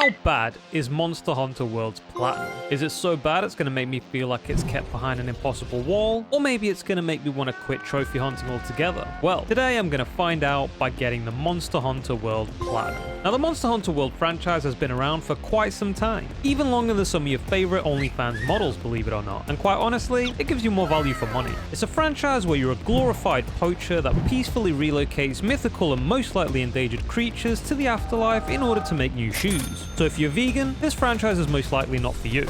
How bad is Monster Hunter World's Platinum? Is it so bad it's going to make me feel like it's kept behind an impossible wall? Or maybe it's going to make me want to quit trophy hunting altogether? Well, today I'm going to find out by getting the Monster Hunter World Platinum. Now, the Monster Hunter World franchise has been around for quite some time, even longer than some of your favorite OnlyFans models, believe it or not. And quite honestly, it gives you more value for money. It's a franchise where you're a glorified poacher that peacefully relocates mythical and most likely endangered creatures to the afterlife in order to make new shoes. So if you're vegan, this franchise is most likely not for you.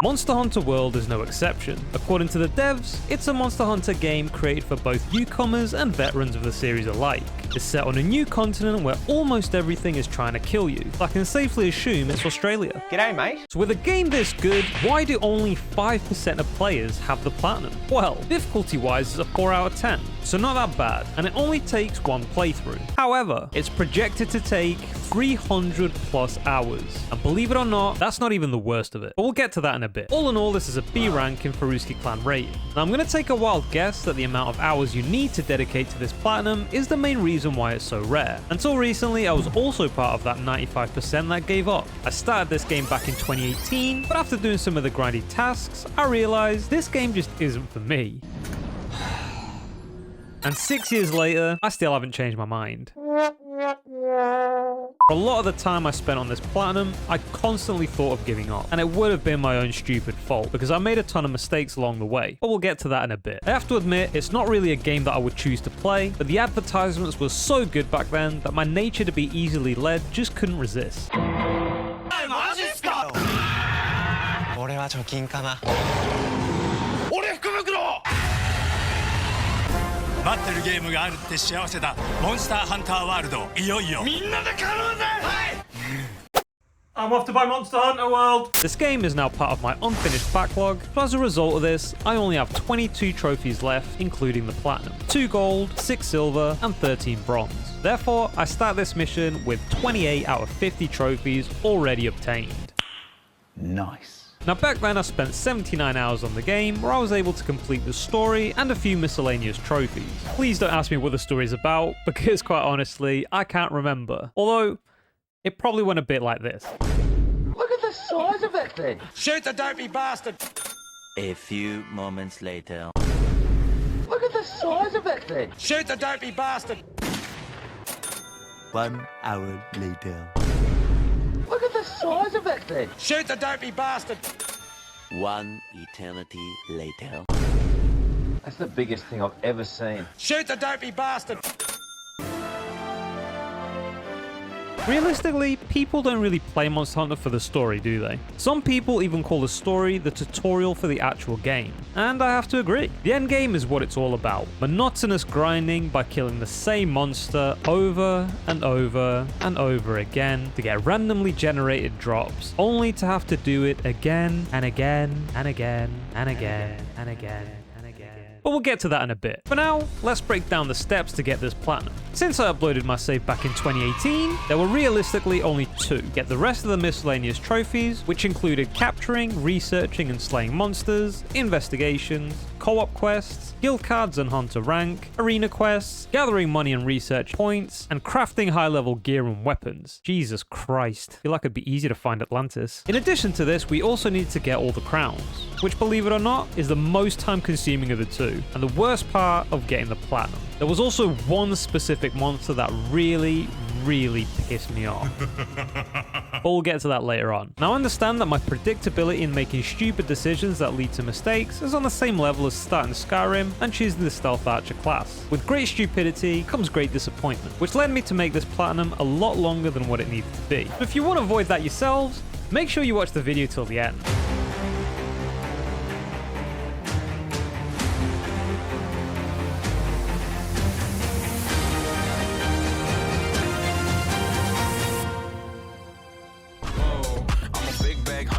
Monster Hunter World is no exception. According to the devs, it's a Monster Hunter game created for both newcomers and veterans of the series alike. It's set on a new continent where almost everything is trying to kill you. I can safely assume it's Australia. G'day, mate. So with a game this good, why do only 5% of players have the platinum? Well, difficulty-wise, it's a 4 out of 10, so not that bad, and it only takes one playthrough. However, it's projected to take 300 plus hours, and believe it or not, that's not even the worst of it. But we'll get to that in a bit. All in all, this is a B rank in Farruski clan rating. Now I'm going to take a wild guess that the amount of hours you need to dedicate to this platinum is the main reason why it's so rare. Until recently, I was also part of that 95% that gave up. I started this game back in 2018, but after doing some of the grindy tasks, I realized this game just isn't for me. And 6 years later, I still haven't changed my mind. For a lot of the time I spent on this platinum, I constantly thought of giving up, and it would have been my own stupid fault because I made a ton of mistakes along the way, but we'll get to that in a bit. I have to admit, it's not really a game that I would choose to play, but the advertisements were so good back then that my nature to be easily led just couldn't resist. 俺は貯金かな。俺福袋待ってるゲームがあるって幸せだ。モンスターハンターワールド、いよいよみんなで狩ろうぜ。はい。I'm off to buy Monster Hunter World. This game is now part of my unfinished backlog, so as a result of this, I only have 22 trophies left, including the platinum. 2 gold, 6 silver, and 13 bronze. Therefore, I start this mission with 28 out of 50 trophies already obtained. Nice. Now back then I spent 79 hours on the game where I was able to complete the story and a few miscellaneous trophies. Please don't ask me what the story is about because quite honestly I can't remember. Although it probably went a bit like this. Look at the size of that thing! Shoot the dopey bastard. A few moments later. Look at the size of that thing! Shoot the dopey bastard. 1 hour later. Look at the size of that thing! Shoot the dopey bastard. 1 eternity later. That's the biggest thing I've ever seen. Shoot the dopey bastard. Realistically, people don't really play Monster Hunter for the story, do they? Some people even call the story the tutorial for the actual game. And I have to agree. The end game is what it's all about. Monotonous grinding by killing the same monster over and over and over again to get randomly generated drops, only to have to do it again and again and again and again and again. But we'll get to that in a bit. For now, let's break down the steps to get this platinum. Since I uploaded my save back in 2018, there were realistically only 2. Get the rest of the miscellaneous trophies, which included capturing, researching and slaying monsters, investigations, co-op quests, guild cards and hunter rank, arena quests, gathering money and research points, and crafting high-level gear and weapons. Jesus Christ, I feel like it'd be easy to find Atlantis. In addition to this, we also need to get all the crowns, which, believe it or not, is the most time-consuming of the 2, and the worst part of getting the platinum. There was also one specific monster that really pissed me off. But we'll get to that later on. Now, I understand that my predictability in making stupid decisions that lead to mistakes is on the same level as starting Skyrim and choosing the Stealth Archer class. With great stupidity comes great disappointment, which led me to make this platinum a lot longer than what it needed to be. So if you want to avoid that yourselves, make sure you watch the video till the end.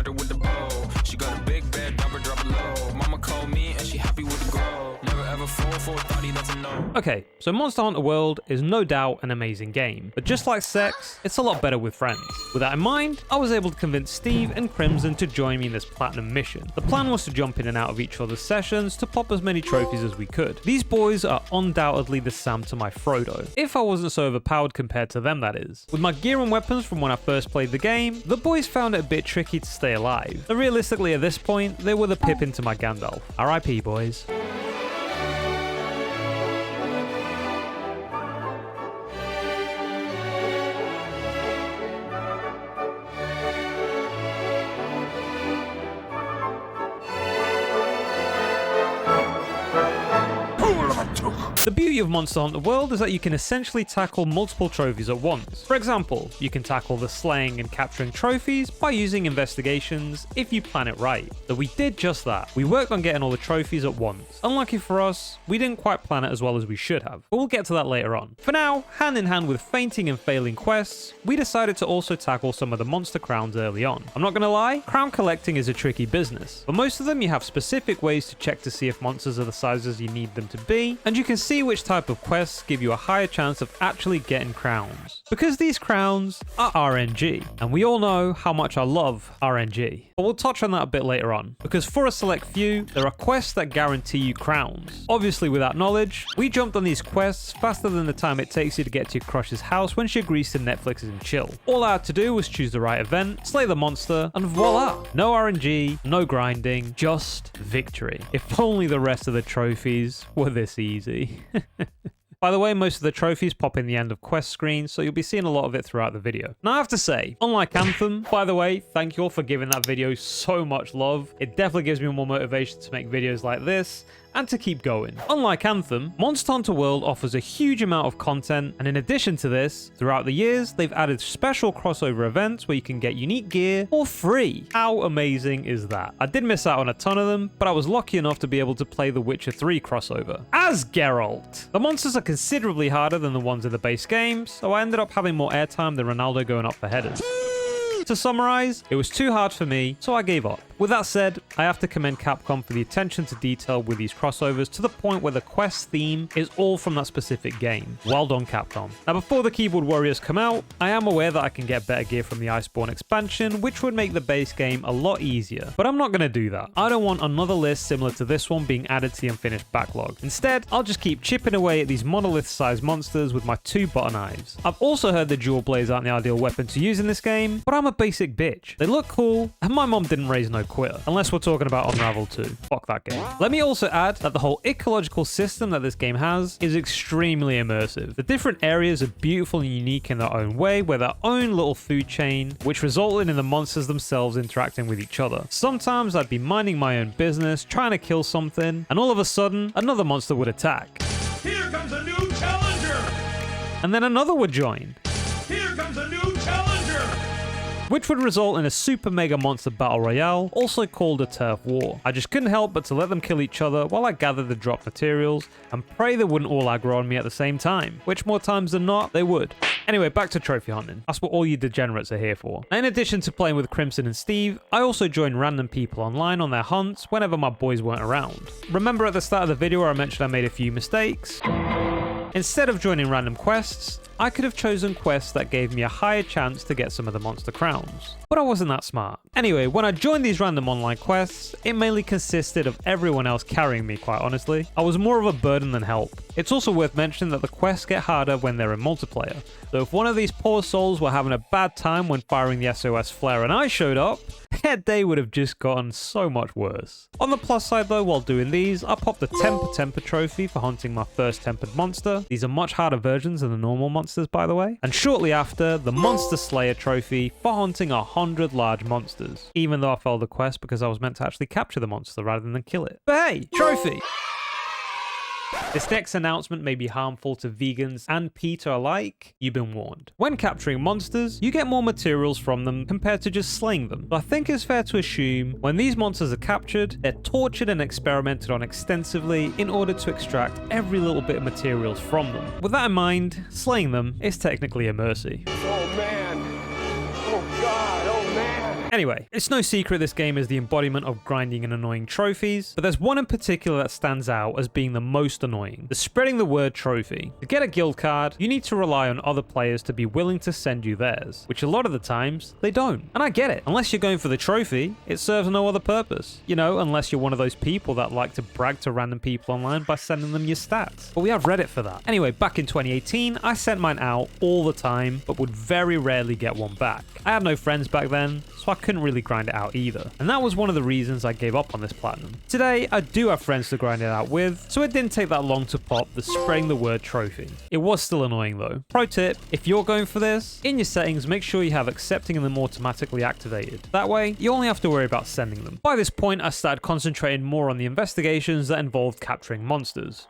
With the bow, she got a big bed, number drop it low. Mama called me and she happy with the grow. Never ever Okay, so Monster Hunter World is no doubt an amazing game, but just like sex, it's a lot better with friends. With that in mind, I was able to convince Steve and Crimson to join me in this platinum mission. The plan was to jump in and out of each other's sessions to pop as many trophies as we could. These boys are undoubtedly the Sam to my Frodo, if I wasn't so overpowered compared to them, that is. With my gear and weapons from when I first played the game, the boys found it a bit tricky to stay alive. So realistically at this point, they were the Pippin to my Gandalf. RIP boys. The beauty of Monster Hunter World is that you can essentially tackle multiple trophies at once. For example, you can tackle the slaying and capturing trophies by using investigations if you plan it right. So we did just that. We worked on getting all the trophies at once. Unlucky for us, we didn't quite plan it as well as we should have, but we'll get to that later on. For now, hand in hand with fainting and failing quests, we decided to also tackle some of the monster crowns early on. I'm not gonna lie, crown collecting is a tricky business, but most of them you have specific ways to check to see if monsters are the sizes you need them to be, and you can see which type of quests give you a higher chance of actually getting crowns. Because these crowns are RNG, and we all know how much I love RNG. But we'll touch on that a bit later on, because for a select few, there are quests that guarantee you crowns. Obviously with that knowledge, we jumped on these quests faster than the time it takes you to get to your crush's house when she agrees to Netflix and chill. All I had to do was choose the right event, slay the monster, and voila! No RNG, no grinding, just victory. If only the rest of the trophies were this easy. By the way, most of the trophies pop in the end of quest screens, so you'll be seeing a lot of it throughout the video. Now I have to say, unlike Anthem, by the way, thank you all for giving that video so much love. It definitely gives me more motivation to make videos like this, and to keep going. Unlike Anthem, Monster Hunter World offers a huge amount of content, and in addition to this, throughout the years, they've added special crossover events where you can get unique gear for free. How amazing is that? I did miss out on a ton of them, but I was lucky enough to be able to play the Witcher 3 crossover as Geralt. The monsters are considerably harder than the ones in the base game, so I ended up having more airtime than Ronaldo going up for headers. To summarize, it was too hard for me, so I gave up. With that said, I have to commend Capcom for the attention to detail with these crossovers to the point where the quest theme is all from that specific game. Well done, Capcom. Now, before the Keyboard Warriors come out, I am aware that I can get better gear from the Iceborne expansion, which would make the base game a lot easier. But I'm not going to do that. I don't want another list similar to this one being added to the unfinished backlog. Instead, I'll just keep chipping away at these monolith-sized monsters with my 2 butter knives. I've also heard the dual blades aren't the ideal weapon to use in this game, but I'm a basic bitch. They look cool, and my mom didn't raise no quitter. Unless we're talking about Unravel 2. Fuck that game. Let me also add that the whole ecological system that this game has is extremely immersive. The different areas are beautiful and unique in their own way, with their own little food chain, which resulted in the monsters themselves interacting with each other. Sometimes I'd be minding my own business, trying to kill something, and all of a sudden, another monster would attack. Here comes a new challenger! And then another would join, Here comes a new challenger! which would result in a super mega monster battle royale, also called a turf war. I just couldn't help but to let them kill each other while I gathered the drop materials and pray they wouldn't all aggro on me at the same time, which more times than not, they would. Anyway, back to trophy hunting. That's what all you degenerates are here for. Now, in addition to playing with Crimson and Steve, I also joined random people online on their hunts whenever my boys weren't around. Remember at the start of the video where I mentioned I made a few mistakes? Instead of joining random quests, I could have chosen quests that gave me a higher chance to get some of the monster crowns. But I wasn't that smart. Anyway, when I joined these random online quests, it mainly consisted of everyone else carrying me, quite honestly. I was more of a burden than help. It's also worth mentioning that the quests get harder when they're in multiplayer. So if one of these poor souls were having a bad time when firing the SOS flare and I showed up, their day would have just gotten so much worse. On the plus side though, while doing these, I popped the Temper trophy for hunting my first tempered monster. These are much harder versions than the normal monsters, by the way. And shortly after, the Monster Slayer trophy for hunting 100 large monsters. Even though I failed the quest because I was meant to actually capture the monster rather than kill it. But hey, trophy! This next announcement may be harmful to vegans and PETA alike. You've been warned. When capturing monsters, you get more materials from them compared to just slaying them. But I think it's fair to assume when these monsters are captured, they're tortured and experimented on extensively in order to extract every little bit of materials from them. With that in mind, slaying them is technically a mercy. Oh man. Oh God. Oh man. Anyway, it's no secret this game is the embodiment of grinding and annoying trophies, but there's one in particular that stands out as being the most annoying: the spreading the word trophy. To get a guild card, you need to rely on other players to be willing to send you theirs, which a lot of the times, they don't. And I get it. Unless you're going for the trophy, it serves no other purpose. You know, unless you're one of those people that like to brag to random people online by sending them your stats. But we have Reddit for that. Anyway, back in 2018, I sent mine out all the time, but would very rarely get one back. I had no friends back then, so I couldn't really grind it out either. And that was one of the reasons I gave up on this platinum. Today, I do have friends to grind it out with, so it didn't take that long to pop the spreading the word trophy. It was still annoying though. Pro tip, if you're going for this, in your settings, make sure you have accepting them automatically activated. That way, you only have to worry about sending them. By this point, I started concentrating more on the investigations that involved capturing monsters.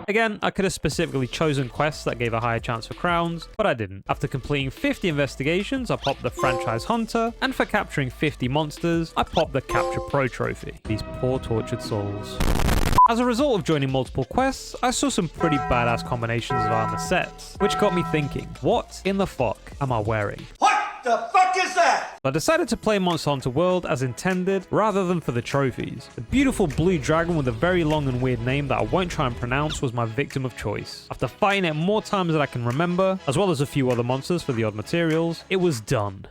Again, I could have specifically chosen quests that gave a higher chance for crowns, but I didn't. After completing 50 investigations, I popped the Franchise Hunter, and for capturing 50 monsters, I popped the Capture Pro trophy. These poor tortured souls. As a result of joining multiple quests, I saw some pretty badass combinations of armor sets, which got me thinking, what in the fuck am I wearing? The fuck is that? I decided to play Monster Hunter World as intended rather than for the trophies. The beautiful blue dragon with a very long and weird name that I won't try and pronounce was my victim of choice. After fighting it more times than I can remember, as well as a few other monsters for the odd materials, it was done.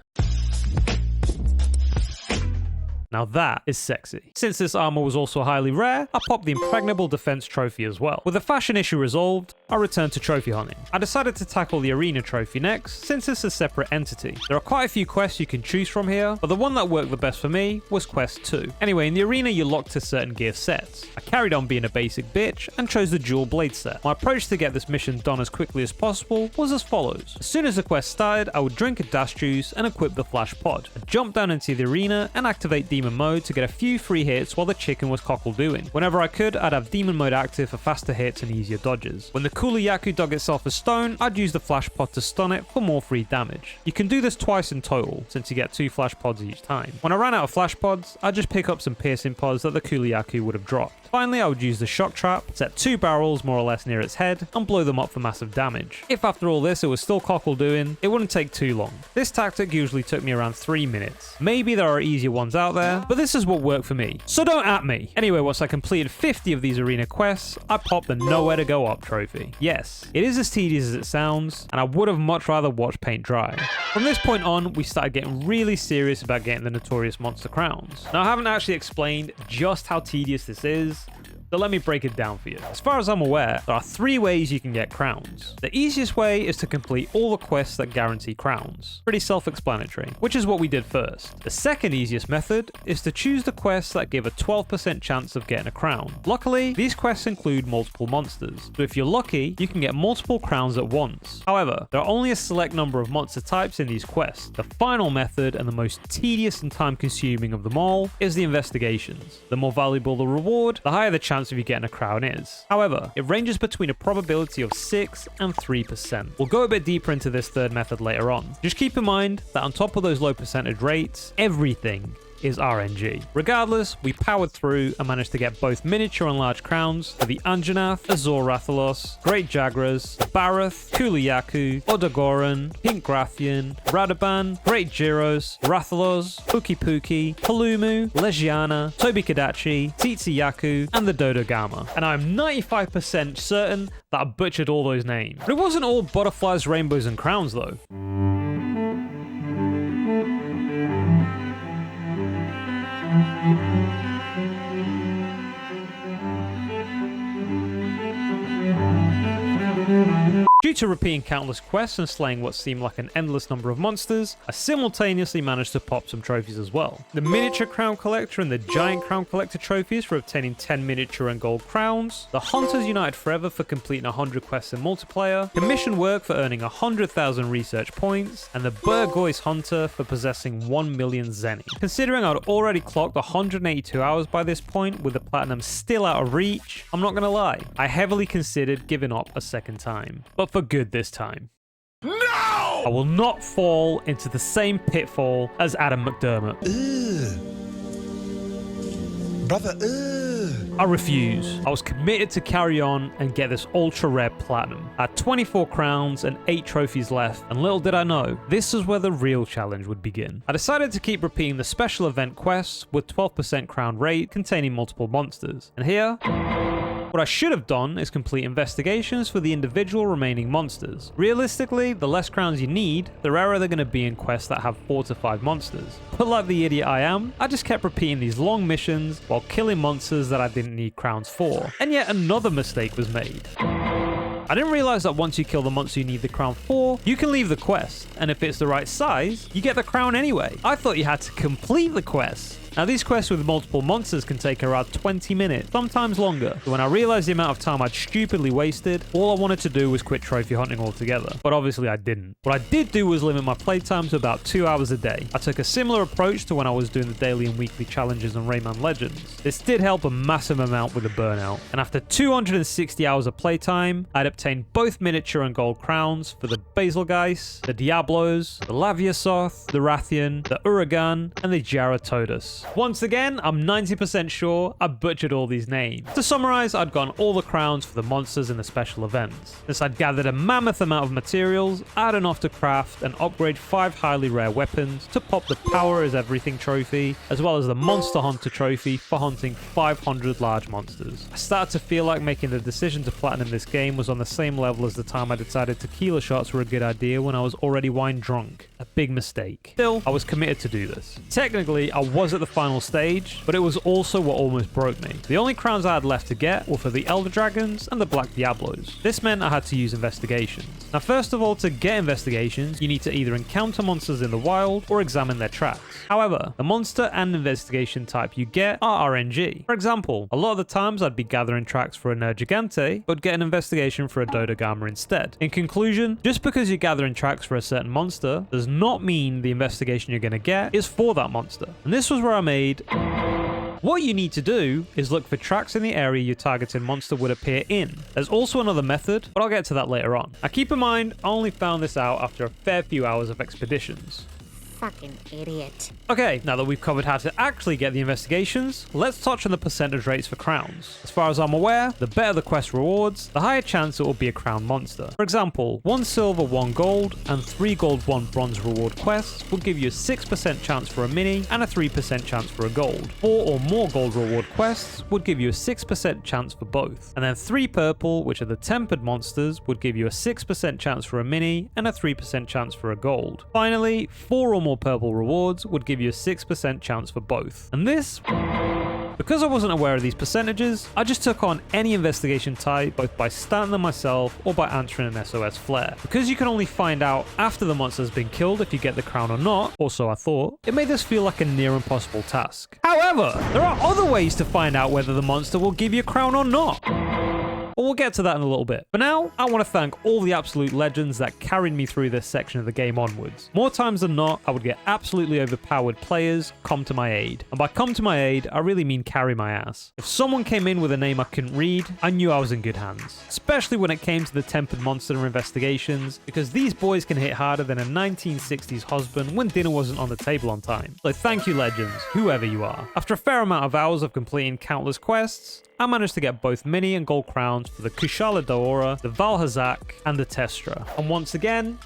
Now that is sexy. Since this armor was also highly rare, I popped the Impregnable Defense trophy as well. With the fashion issue resolved, I returned to trophy hunting. I decided to tackle the Arena trophy next, since it's a separate entity. There are quite a few quests you can choose from here, but the one that worked the best for me was Quest 2. Anyway, in the Arena you're locked to certain gear sets. I carried on being a basic bitch and chose the Dual Blade set. My approach to get this mission done as quickly as possible was as follows. As soon as the quest started, I would drink a dash juice and equip the Flash Pod. I'd jump down into the Arena and activate Demon Mode to get a few free hits while the chicken was cockle-doing. Whenever I could, I'd have Demon Mode active for faster hits and easier dodges. When the Kulayaku dug itself as stone, I'd use the Flash Pod to stun it for more free damage. You can do this twice in total, since you get 2 Flash Pods each time. When I ran out of Flash Pods, I'd just pick up some piercing pods that the Kulayaku would have dropped. Finally, I would use the Shock Trap, set 2 barrels more or less near its head, and blow them up for massive damage. If after all this it was still cockle-doing, it wouldn't take too long. This tactic usually took me around 3 minutes. Maybe there are easier ones out there, but this is what worked for me. So don't at me. Anyway, once I completed 50 of these arena quests, I popped the Nowhere to Go Up trophy. Yes, it is as tedious as it sounds, and I would have much rather watched paint dry. From this point on, we started getting really serious about getting the notorious monster crowns. Now, I haven't actually explained just how tedious this is, so let me break it down for you. As far as I'm aware, there are 3 ways you can get crowns. The easiest way is to complete all the quests that guarantee crowns. Pretty self-explanatory, which is what we did first. The second easiest method is to choose the quests that give a 12% chance of getting a crown. Luckily, these quests include multiple monsters, so if you're lucky, you can get multiple crowns at once. However, there are only a select number of monster types in these quests. The final method, and the most tedious and time-consuming of them all, is the investigations. The more valuable the reward, the higher the chance of you getting a crown is. However, it ranges between a probability of 6 and 3%. We'll go a bit deeper into this third method later on. Just keep in mind that on top of those low percentage rates, everything is RNG. Regardless, we powered through and managed to get both miniature and large crowns for the Anjanath, Azor Rathalos, Great Jagras, Barath, Kulayaku, Odogoran, Pink Grathian, Radaban, Great Gyros, Rathalos, Puki Puki, Palumu, Legiana, Tobi Kadachi, Titsuyaku, and the Dodogama. And I'm 95% certain that I butchered all those names. But it wasn't all butterflies, rainbows, and crowns though. Due to repeating countless quests and slaying what seemed like an endless number of monsters, I simultaneously managed to pop some trophies as well. The Miniature Crown Collector and the Giant Crown Collector trophies for obtaining 10 miniature and gold crowns, the Hunters United Forever for completing 100 quests in multiplayer, Commission Work for earning 100,000 research points, and the Burgoyce Hunter for possessing 1 million Zenny. Considering I'd already clocked 182 hours by this point with the platinum still out of reach, I'm not gonna lie, I heavily considered giving up a second time. But for good this time. No! I will not fall into the same pitfall as Adam McDermott. Brother, I refuse. I was committed to carry on and get this ultra rare platinum. I had 24 crowns and 8 trophies left, and little did I know, this is where the real challenge would begin. I decided to keep repeating the special event quests with 12% crown rate containing multiple monsters. And here, what I should have done is complete investigations for the individual remaining monsters. Realistically, the less crowns you need, the rarer they're going to be in quests that have 4 to 5 monsters. But like the idiot I am, I just kept repeating these long missions while killing monsters that I didn't need crowns for. And yet another mistake was made. I didn't realize that once you kill the monster you need the crown for, you can leave the quest, and if it's the right size, you get the crown anyway. I thought you had to complete the quest. Now, these quests with multiple monsters can take around 20 minutes, sometimes longer. So when I realized the amount of time I'd stupidly wasted, all I wanted to do was quit trophy hunting altogether. But obviously I didn't. What I did do was limit my playtime to about 2 hours a day. I took a similar approach to when I was doing the daily and weekly challenges on Rayman Legends. This did help a massive amount with the burnout. And after 260 hours of playtime, I'd obtained both miniature and gold crowns for the Basilgeist, the Diablos, the Laviosoth, the Rathian, the Uragan, and the Jaratotus. Once again, I'm 90% sure I butchered all these names. To summarize, I'd gotten all the crowns for the monsters in the special events. Since I'd gathered a mammoth amount of materials, I had enough to craft and upgrade 5 highly rare weapons to pop the Power is Everything trophy, as well as the Monster Hunter trophy for hunting 500 large monsters. I started to feel like making the decision to platinum this game was on the same level as the time I decided tequila shots were a good idea when I was already wine drunk. A big mistake. Still, I was committed to do this. Technically, I was at the final stage, but it was also what almost broke me. The only crowns I had left to get were for the Elder Dragons and the Black Diablos. This meant I had to use investigations. Now, first of all, to get investigations, you need to either encounter monsters in the wild or examine their tracks. However, the monster and investigation type you get are RNG. For example, a lot of the times I'd be gathering tracks for a Nergigante, but get an investigation for a Dodogama instead. In conclusion, just because you're gathering tracks for a certain monster does not mean the investigation you're going to get is for that monster. And this was where I made... What you need to do is look for tracks in the area your targeted monster would appear in. There's also another method, but I'll get to that later on. Now keep in mind, I only found this out after a fair few hours of expeditions. Fucking idiot. Okay, now that we've covered how to actually get the investigations, let's touch on the percentage rates for crowns. As far as I'm aware, the better the quest rewards, the higher chance it will be a crown monster. For example, 1 silver, 1 gold, and 3 gold, 1 bronze reward quests will give you a 6% chance for a mini and a 3% chance for a gold. 4 or more gold reward quests would give you a 6% chance for both. And then 3 purple, which are the tempered monsters, would give you a 6% chance for a mini and a 3% chance for a gold. Finally, 4 or more purple rewards would give you a 6% chance for both. And this... Because I wasn't aware of these percentages, I just took on any investigation type, both by starting them myself or by answering an SOS flare. Because you can only find out after the monster has been killed if you get the crown or not, or so I thought, it made this feel like a near impossible task. However, there are other ways to find out whether the monster will give you a crown or not. But we'll get to that in a little bit. For now, I want to thank all the absolute legends that carried me through this section of the game onwards. More times than not, I would get absolutely overpowered players come to my aid. And by come to my aid, I really mean carry my ass. If someone came in with a name I couldn't read, I knew I was in good hands. Especially when it came to the tempered monster investigations, because these boys can hit harder than a 1960s husband when dinner wasn't on the table on time. So thank you, legends, whoever you are. After a fair amount of hours of completing countless quests, I managed to get both mini and gold crowns for the Kushala Daora, the Valhazak, and the Testra. And once again,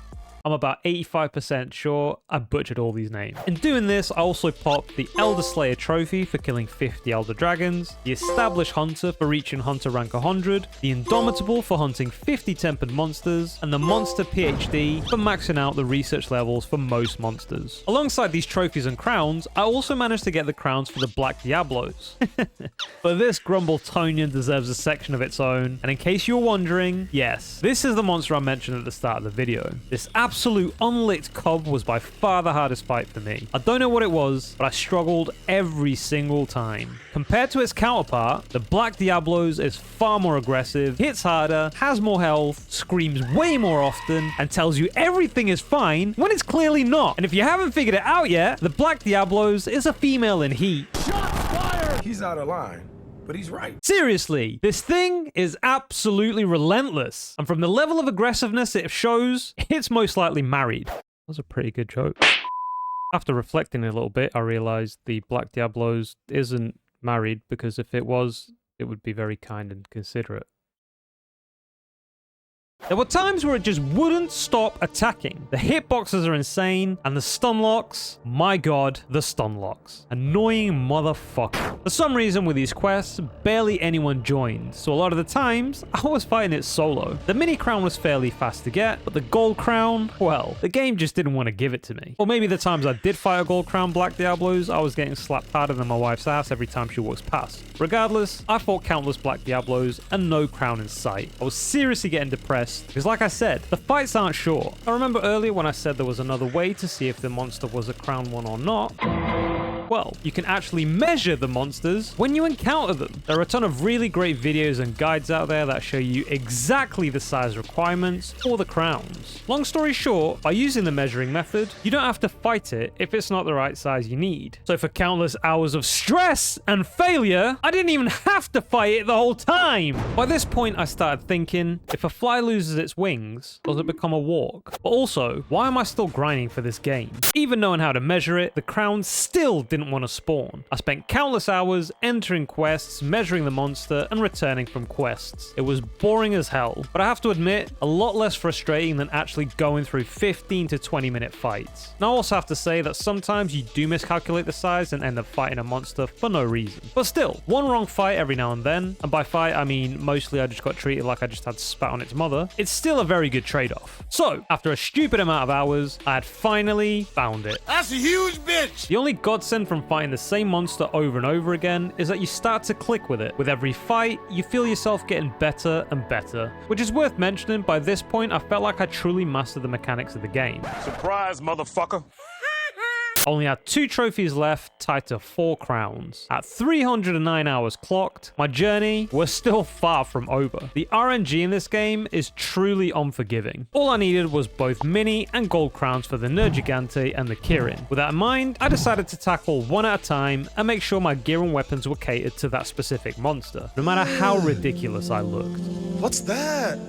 I'm about 85% sure I butchered all these names. In doing this, I also popped the Elder Slayer trophy for killing 50 Elder Dragons, the Established Hunter for reaching Hunter rank 100, the Indomitable for hunting 50 tempered monsters, and the Monster PhD for maxing out the research levels for most monsters. Alongside these trophies and crowns, I also managed to get the crowns for the Black Diablos. But this Grumbletonian deserves a section of its own, and in case you're wondering, yes, this is the monster I mentioned at the start of the video. This absolute unlicked cub was by far the hardest fight for me. I don't know what it was, but I struggled every single time. Compared to its counterpart, the Black Diablos is far more aggressive, hits harder, has more health, screams way more often, and tells you everything is fine when it's clearly not. And if you haven't figured it out yet, the Black Diablos is a female in heat. He's out of line, but he's right. Seriously, this thing is absolutely relentless. And from the level of aggressiveness it shows, it's most likely married. That was a pretty good joke. After reflecting a little bit, I realized the Black Diablos isn't married, because if it was, it would be very kind and considerate. There were times where it just wouldn't stop attacking. The hitboxes are insane, and the stun locks, my god, the stun locks. Annoying motherfucker. For some reason with these quests, barely anyone joined, so a lot of the times, I was fighting it solo. The mini crown was fairly fast to get, but the gold crown, well, the game just didn't want to give it to me. Or maybe the times I did fight a gold crown Black Diablos, I was getting slapped harder than my wife's ass every time she walks past. Regardless, I fought countless Black Diablos and no crown in sight. I was seriously getting depressed because, like I said, the fights aren't short. I remember earlier when I said there was another way to see if the monster was a crown one or not. Well, you can actually measure the monsters when you encounter them. There are a ton of really great videos and guides out there that show you exactly the size requirements for the crowns. Long story short, by using the measuring method, you don't have to fight it if it's not the right size you need. So for countless hours of stress and failure, I didn't even have to fight it the whole time. By this point, I started thinking, if a fly loses its wings, does it become a walk? But also, why am I still grinding for this game? Even knowing how to measure it, the crowns still didn't want to spawn. I spent countless hours entering quests, measuring the monster, and returning from quests. It was boring as hell, but I have to admit, a lot less frustrating than actually going through 15 to 20 minute fights. Now I also have to say that sometimes you do miscalculate the size and end up fighting a monster for no reason. But still, one wrong fight every now and then, and by fight I mean mostly I just got treated like I just had spat on its mother, it's still a very good trade-off. So, after a stupid amount of hours, I had finally found it. That's a huge bitch! The only godsend from fighting the same monster over and over again is that you start to click with it. With every fight, you feel yourself getting better and better, which is worth mentioning. By this point, I felt like I truly mastered the mechanics of the game. Surprise, motherfucker! Only had 2 trophies left, tied to 4 crowns. At 309 hours clocked, my journey was still far from over. The RNG in this game is truly unforgiving. All I needed was both mini and gold crowns for the Nergigante and the Kirin. With that in mind, I decided to tackle one at a time and make sure my gear and weapons were catered to that specific monster, no matter how ridiculous I looked. What's that?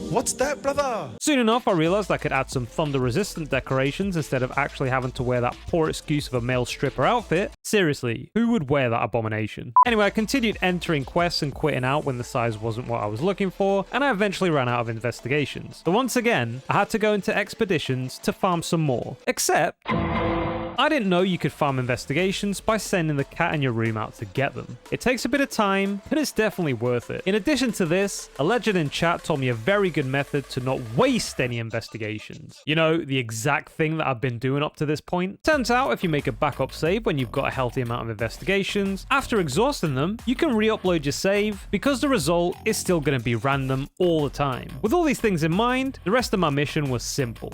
What's that, brother? Soon enough, I realized I could add some thunder-resistant decorations instead of actually having to wear that poor excuse of a male stripper outfit. Seriously, who would wear that abomination? Anyway, I continued entering quests and quitting out when the size wasn't what I was looking for, and I eventually ran out of investigations. So once again, I had to go into expeditions to farm some more. Except, I didn't know you could farm investigations by sending the cat in your room out to get them. It takes a bit of time, but it's definitely worth it. In addition to this, a legend in chat told me a very good method to not waste any investigations. You know, the exact thing that I've been doing up to this point. Turns out if you make a backup save when you've got a healthy amount of investigations, after exhausting them, you can re-upload your save because the result is still going to be random all the time. With all these things in mind, the rest of my mission was simple.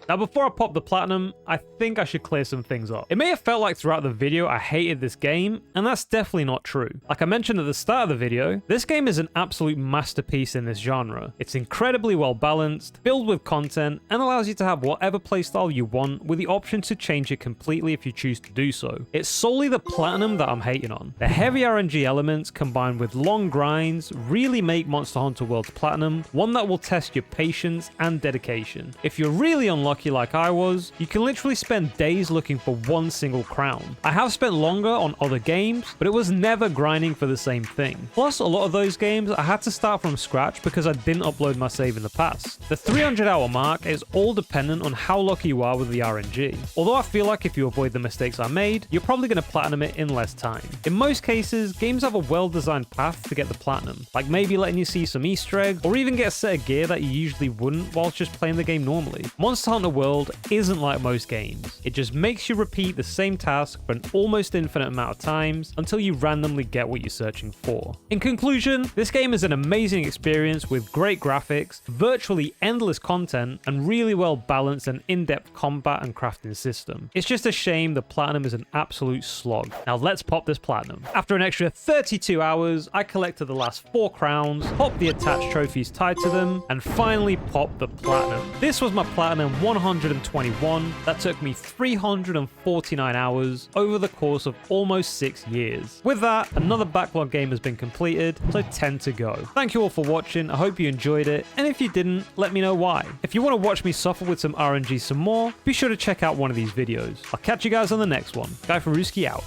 Now, before I pop the platinum, I think I should clear some things up. It may have felt like throughout the video I hated this game, and that's definitely not true. Like I mentioned at the start of the video, this game is an absolute masterpiece in this genre. It's incredibly well balanced, filled with content, and allows you to have whatever playstyle you want with the option to change it completely if you choose to do so. It's solely the platinum that I'm hating on. The heavy RNG elements combined with long grinds really make Monster Hunter World's platinum one that will test your patience and dedication. If you're really unlucky like I was, you can literally spend days looking for one single crown. I have spent longer on other games, but it was never grinding for the same thing. Plus, a lot of those games I had to start from scratch because I didn't upload my save in the past. The 300-hour mark is all dependent on how lucky you are with the RNG. Although I feel like if you avoid the mistakes I made, you're probably going to platinum it in less time. In most cases, games have a well-designed path to get the platinum, like maybe letting you see some Easter egg, or even get a set of gear that you usually wouldn't whilst just playing the game normally. Monster Hunter World isn't like most games. It just makes you repeat the same task for an almost infinite amount of times until you randomly get what you're searching for. In conclusion, this game is an amazing experience with great graphics, virtually endless content, and really well balanced and in-depth combat and crafting system. It's just a shame the platinum is an absolute slog. Now let's pop this platinum. After an extra 32 hours, I collected the last 4 crowns, popped the attached trophies tied to them, and finally popped the platinum. This was my platinum 121. That took me 349 hours over the course of almost 6 years. With that, another backlog game has been completed, so 10 to go. Thank you all for watching. I hope you enjoyed it, and if you didn't, let me know why. If you want to watch me suffer with some RNG some more, be sure to check out one of these videos. I'll catch you guys on the next one. GuyFarruski out.